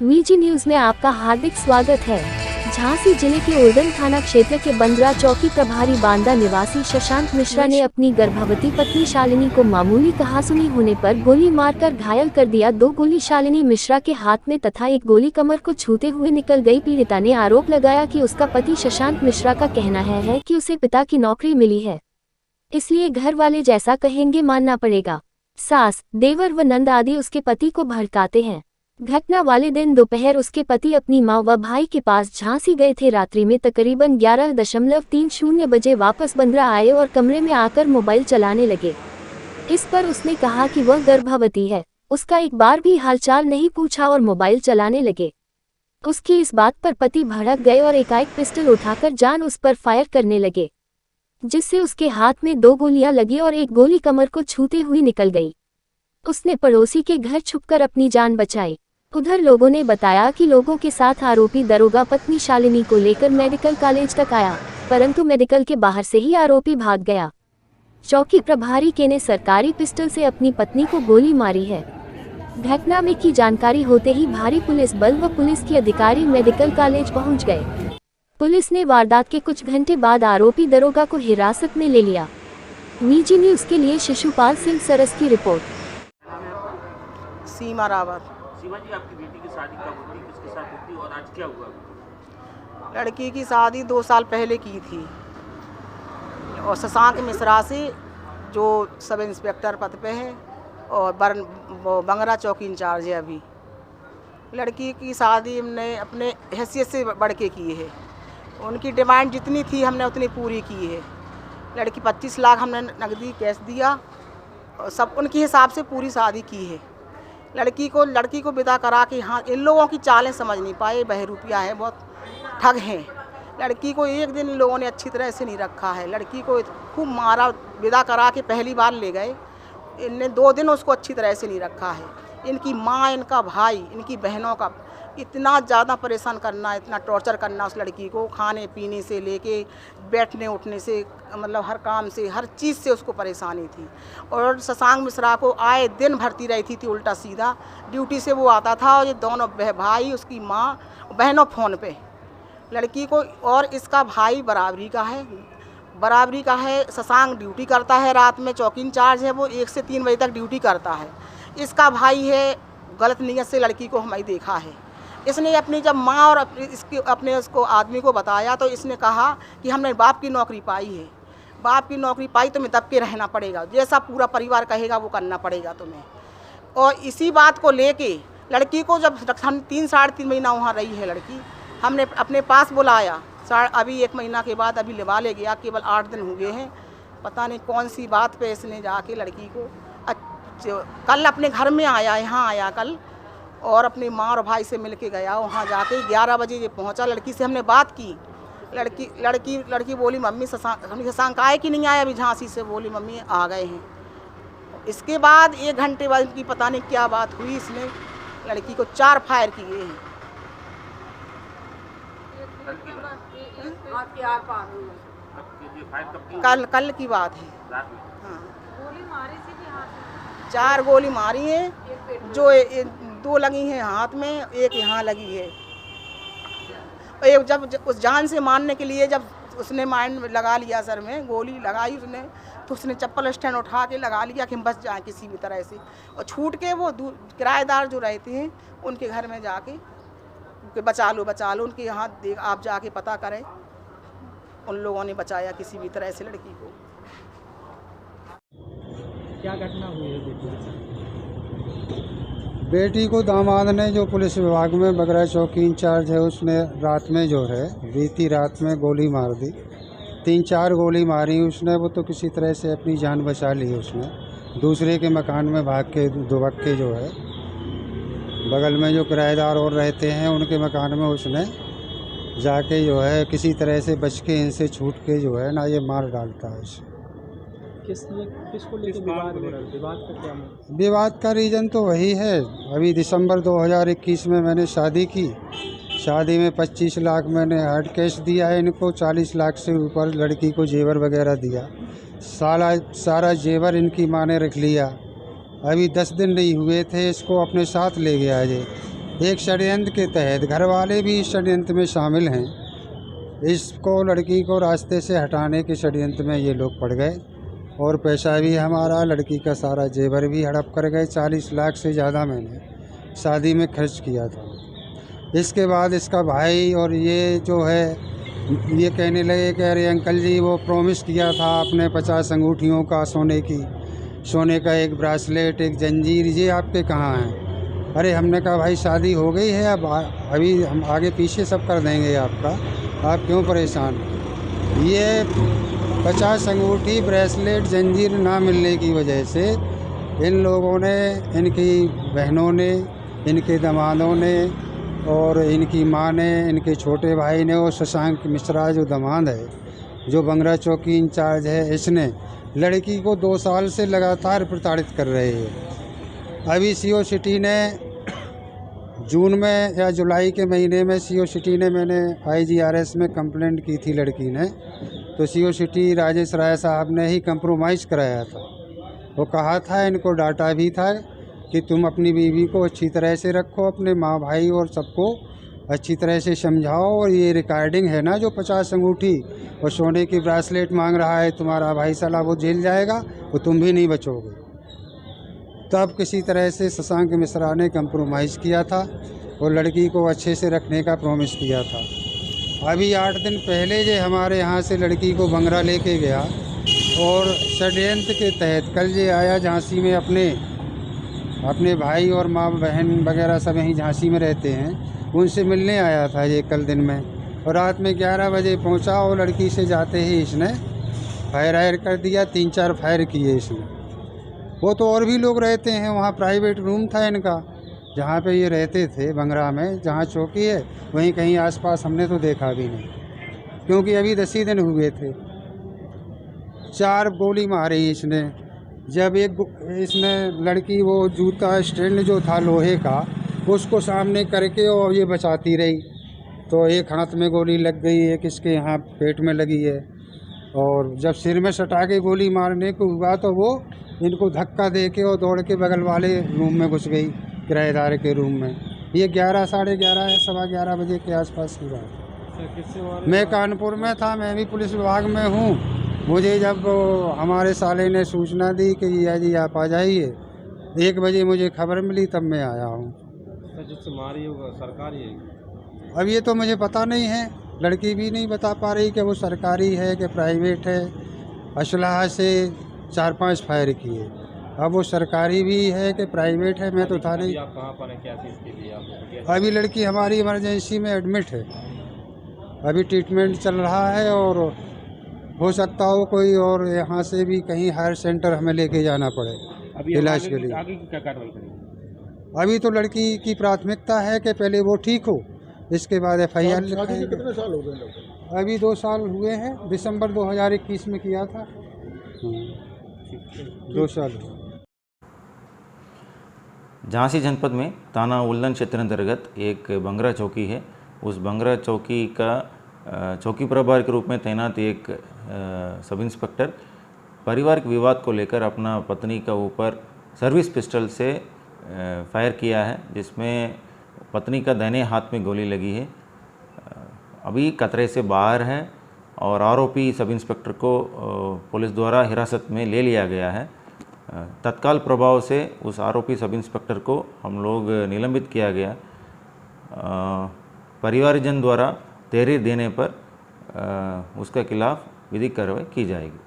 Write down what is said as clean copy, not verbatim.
V G news में आपका हार्दिक स्वागत है। झांसी जिले के उर्दन थाना क्षेत्र के बंदरा चौकी प्रभारी बांदा निवासी शशांक मिश्रा ने अपनी गर्भवती पत्नी शालिनी को मामूली कहासुनी होने पर गोली मारकर घायल कर दिया। 2 गोली शालिनी मिश्रा के हाथ में तथा 1 गोली कमर को छूते हुए निकल गई। पीड़िता ने आरोप लगाया कि उसका पति शशांक मिश्रा का कहना है कि उसे पिता की नौकरी मिली है, इसलिए घर वाले जैसा कहेंगे मानना पड़ेगा। सास, देवर व नंद आदि उसके पति को भड़काते हैं। घटना वाले दिन दोपहर उसके पति अपनी मां व भाई के पास झांसी गए थे। रात्रि में तकरीबन 11:30 बजे वापस बंदरा आए और कमरे में आकर मोबाइल चलाने लगे। इस पर उसने कहा कि वह गर्भवती है। उसका एक बार भी हालचाल नहीं पूछा और मोबाइल चलाने लगे। उसकी इस बात पर पति भड़क गए और एकाएक पिस्टल उठाकर जान उस पर फायर करने लगे, जिससे उसके हाथ में 2 गोलियां लगी और 1 गोली कमर को छूते हुए निकल गई। उसने पड़ोसी के घर छुपकर अपनी जान बचाई। उधर लोगों ने बताया कि लोगों के साथ आरोपी दरोगा पत्नी शालिनी को लेकर मेडिकल कॉलेज तक आया, परंतु मेडिकल के बाहर से ही आरोपी भाग गया। चौकी प्रभारी के ने सरकारी पिस्टल से अपनी पत्नी को गोली मारी है। घटना में की जानकारी होते ही भारी पुलिस बल व पुलिस के अधिकारी मेडिकल कॉलेज पहुंच गए। पुलिस ने वारदात के कुछ घंटे बाद आरोपी दरोगा को हिरासत में ले लिया। वीजी न्यूज के लिए शिशुपाल सिंह सरस की रिपोर्ट। सीमा रावत। सीमा जी, आपकी बेटी की शादी कब होती, किसके साथ होती और आज क्या हुआ? लड़की की शादी 2 साल पहले की थी और शशांक मिश्रा से, जो सब इंस्पेक्टर पद पे है और बंगरा चौकी इंचार्ज है। अभी लड़की की शादी हमने अपने हैसियत से बढ़ के की है। उनकी डिमांड जितनी थी हमने उतनी पूरी की है। लड़की 25 लाख हमने नकदी कैश दिया और सब उनके हिसाब से पूरी शादी की है। लड़की को विदा करा के, हाँ, इन लोगों की चालें समझ नहीं पाए। बहरूपिया है, बहुत ठग हैं। लड़की को एक दिन इन लोगों ने अच्छी तरह से नहीं रखा है। लड़की को खूब मारा, विदा करा के पहली बार ले गए। इनने 2 दिन उसको अच्छी तरह से नहीं रखा है। इनकी माँ, इनका भाई, इनकी बहनों का इतना ज़्यादा परेशान करना, इतना टॉर्चर करना उस लड़की को, खाने पीने से लेके बैठने उठने से, मतलब हर काम से, हर चीज़ से उसको परेशानी थी। और शशांक मिश्रा को आए दिन भरती रहती थी उल्टा सीधा। ड्यूटी से वो आता था और ये दोनों भाई, उसकी माँ, बहनों फ़ोन पे लड़की को। और इसका भाई बराबरी का है। शशांक ड्यूटी करता है, रात में चौकी इंचार्ज है, वो 1 से 3 बजे तक ड्यूटी करता है। इसका भाई है, गलत नीयत से लड़की को हमें देखा है। इसने अपनी जब माँ और अपने उसको आदमी को बताया तो इसने कहा कि हमने बाप की नौकरी पाई है, बाप की नौकरी पाई तो मैं दब के रहना पड़ेगा, जैसा पूरा परिवार कहेगा वो करना पड़ेगा तुम्हें। और इसी बात को लेके लड़की को जब हम 3-3.5 महीना वहाँ रही है लड़की, हमने अपने पास बुलाया। अभी 1 महीना के बाद अभी लिवा ले गया, केवल 8 दिन हो गए हैं। पता नहीं कौन सी बात पे इसने जाके लड़की को कल अपने घर में आया, यहाँ आया कल, और अपनी माँ और भाई से मिल के गया। वहाँ जाके 11 बजे ये पहुँचा। लड़की से हमने बात की। लड़की बोली मम्मी शशांक आए कि नहीं आए अभी झांसी से? बोली मम्मी आ गए हैं। इसके बाद 1 घंटे बाद इनकी पता नहीं क्या बात हुई, इसने लड़की को 4 फायर किए हैं। कल की बात है। हाँ, 4 गोली मारी है, जो 2 लगी हैं हाथ में, 1 यहाँ लगी है। और जब उस जान से मारने के लिए जब उसने माइंड में लगा लिया, सर में गोली लगाई उसने, तो उसने चप्पल स्टैंड उठा के लगा लिया कि हम बच जाएं किसी भी तरह से। और छूट के वो किराएदार जो रहते हैं उनके घर में जाके बचा लो उनके यहाँ आप जाके पता करें। उन लोगों ने बचाया किसी भी तरह से लड़की को। क्या घटना हुई है बेटी के साथ? बेटी को दामाद ने, जो पुलिस विभाग में बगरा चौकी इंचार्ज है, उसने रात में जो है बीती रात में गोली मार दी। 3-4 गोली मारी उसने। वो तो किसी तरह से अपनी जान बचा ली उसने। दूसरे के मकान में भाग के दुबक के जो है, बगल में जो किराएदार और रहते हैं उनके मकान में उसने जाके जो है किसी तरह से बच के, इनसे छूट के जो है ना, ये मार डालता है इसे। किसको लेकर विवाद हो रहा है? विवाद का क्या है? विवाद का रीज़न तो वही है। अभी दिसंबर 2021 में मैंने शादी की। शादी में 25 लाख मैंने हार्ड कैश दिया है इनको। 40 लाख से ऊपर लड़की को जेवर वगैरह दिया। सारा जेवर इनकी माँ ने रख लिया। अभी 10 दिन नहीं हुए थे, इसको अपने साथ ले गया ये। एक षड्यंत्र के तहत घर वाले भी इस षड्यंत्र में शामिल हैं। इसको लड़की को रास्ते से हटाने के षड्यंत्र में ये लोग पड़ गए और पैसा भी हमारा, लड़की का सारा जेवर भी हड़प कर गए। 40 लाख से ज़्यादा मैंने शादी में खर्च किया था। इसके बाद इसका भाई और ये जो है ये कहने लगे कि अरे अंकल जी वो प्रॉमिस किया था आपने 50 अंगूठियों का सोने की, सोने का एक ब्रासलेट, एक जंजीर, ये आपके कहाँ हैं? अरे हमने कहा भाई शादी हो गई है, अब अभी हम आगे पीछे सब कर देंगे आपका, आप क्यों परेशान? ये 50 अंगूठी, ब्रेसलेट, जंजीर ना मिलने की वजह से इन लोगों ने, इनकी बहनों ने, इनके दामादों ने और इनकी माँ ने, इनके छोटे भाई ने और शशांक मिश्रा जो दामाद है, जो बंगरा चौकी इंचार्ज है, इसने लड़की को 2 साल से लगातार प्रताड़ित कर रहे हैं। अभी सीओ सिटी ने जून में या जुलाई के महीने में सीओ सिटी ने, मैंने IGRS में कंप्लेंट की थी लड़की ने, तो सीओ सिटी राजेश राय साहब ने ही कंप्रोमाइज़ कराया था। वो कहा था, इनको डांटा भी था कि तुम अपनी बीवी को अच्छी तरह से रखो, अपने माँ भाई और सबको अच्छी तरह से समझाओ। और ये रिकॉर्डिंग है ना जो 50 अंगूठी और सोने की ब्रासलेट मांग रहा है तुम्हारा भाई, साला वो जेल जाएगा, वो तुम भी नहीं बचोगे। तब किसी तरह से शशांक मिश्रा ने कंप्रोमाइज़ किया था और लड़की को अच्छे से रखने का प्रॉमिस किया था। अभी 8 दिन पहले जो हमारे यहाँ से लड़की को बंगरा लेके गया और षड्यंत्र के तहत कल ये आया झांसी में, अपने भाई और माँ बहन वगैरह सब यहीं झांसी में रहते हैं, उनसे मिलने आया था ये कल दिन में, और रात में 11 बजे पहुंचा और लड़की से जाते ही इसने फायर कर दिया। 3-4 फायर किए इसने। वो तो और भी लोग रहते हैं वहाँ, प्राइवेट रूम था इनका जहाँ पे ये रहते थे बंगरा में, जहाँ चौकी है वहीं कहीं आसपास हमने तो देखा भी नहीं, क्योंकि अभी 10 ही दिन हुए थे। 4 गोली मारी इसने। जब इसने लड़की वो जूता स्टैंड जो था लोहे का उसको सामने करके और ये बचाती रही, तो एक हाथ में गोली लग गई, एक इसके यहाँ पेट में लगी है, और जब सिर में सटा के गोली मारने को हुआ तो वो इनको धक्का दे के और दौड़ के बगल वाले रूम में घुस गई, किराएदार के रूम में। ये 11, साढ़े 11 या 11:15 बजे के आसपास की बात। मैं कानपुर में था, मैं भी पुलिस विभाग में हूँ। मुझे जब हमारे साले ने सूचना दी कि या जी आप आ जाइए, 1 बजे मुझे खबर मिली, तब मैं आया हूँ। जिससे मारी होगा सरकारी है? अब ये तो मुझे पता नहीं है, लड़की भी नहीं बता पा रही कि वो सरकारी है कि प्राइवेट है। असलहा से 4-5 फायर किए। अब वो सरकारी भी है कि प्राइवेट है, मैं तो था नहीं। आप कहाँ पर हैं, क्या चीज़ के लिए आप? अभी लड़की हमारी इमरजेंसी में एडमिट है, अभी ट्रीटमेंट चल रहा है, और हो सकता हो कोई और यहाँ से भी कहीं हायर सेंटर हमें लेके जाना पड़े इलाज के लिए। आगे की क्या कार्रवाई करेंगे? अभी तो लड़की की प्राथमिकता है कि पहले वो ठीक हो, इसके बाद FIR लिखाएंगे। कितने साल हो गए? अभी 2 साल हुए हैं, दिसंबर 2021 में किया था। 2 साल। झांसी जनपद में थाना उल्लन क्षेत्र अंतर्गत एक बंगरा चौकी है। उस बंगरा चौकी का चौकी प्रभारी के रूप में तैनात एक सब इंस्पेक्टर पारिवारिक विवाद को लेकर अपना पत्नी का ऊपर सर्विस पिस्टल से फायर किया है, जिसमें पत्नी का दाहिने हाथ में गोली लगी है। अभी खतरे से बाहर है और आरोपी सब इंस्पेक्टर को पुलिस द्वारा हिरासत में ले लिया गया है। तत्काल प्रभाव से उस आरोपी सब इंस्पेक्टर को हम लोग निलंबित किया गया। परिवारजन द्वारा तहरीर देने पर उसके खिलाफ विधिक कार्रवाई की जाएगी।